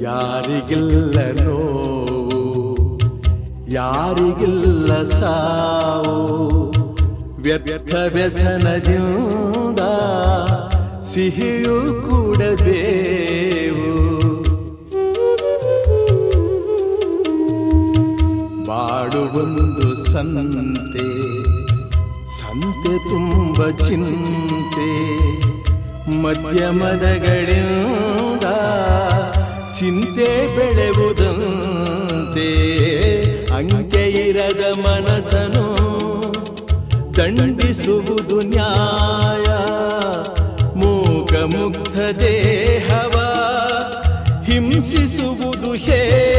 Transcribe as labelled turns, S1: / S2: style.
S1: ಯಾರಿಗಿಲ್ಲ ನೋವು, ಯಾರಿಗಿಲ್ಲ ಸಾವು, ವ್ಯರ್ಥ ವ್ಯಸನದಿಂದ ಸಿಹಿಯೂ ಕೂಡಬೇವು. ಬಾಡುವೊಂದು ಸಂತೆ, ಸಂತೆ ತುಂಬ ಚಿಂತೆ, ಮಧ್ಯಮದಗಳಿಂದ ಚಿಂತೆ ಬೆಳೆಯುವುದಂತೆ. ಅಂಕೆ ಇರದ ಮನಸ್ಸನು ದಂಡಿಸುವುದು ನ್ಯಾಯ, ಮೂಕ ಮುಗ್ಧ ದೇಹವ ಹಿಂಸಿಸುವುದು ಹೇಯ.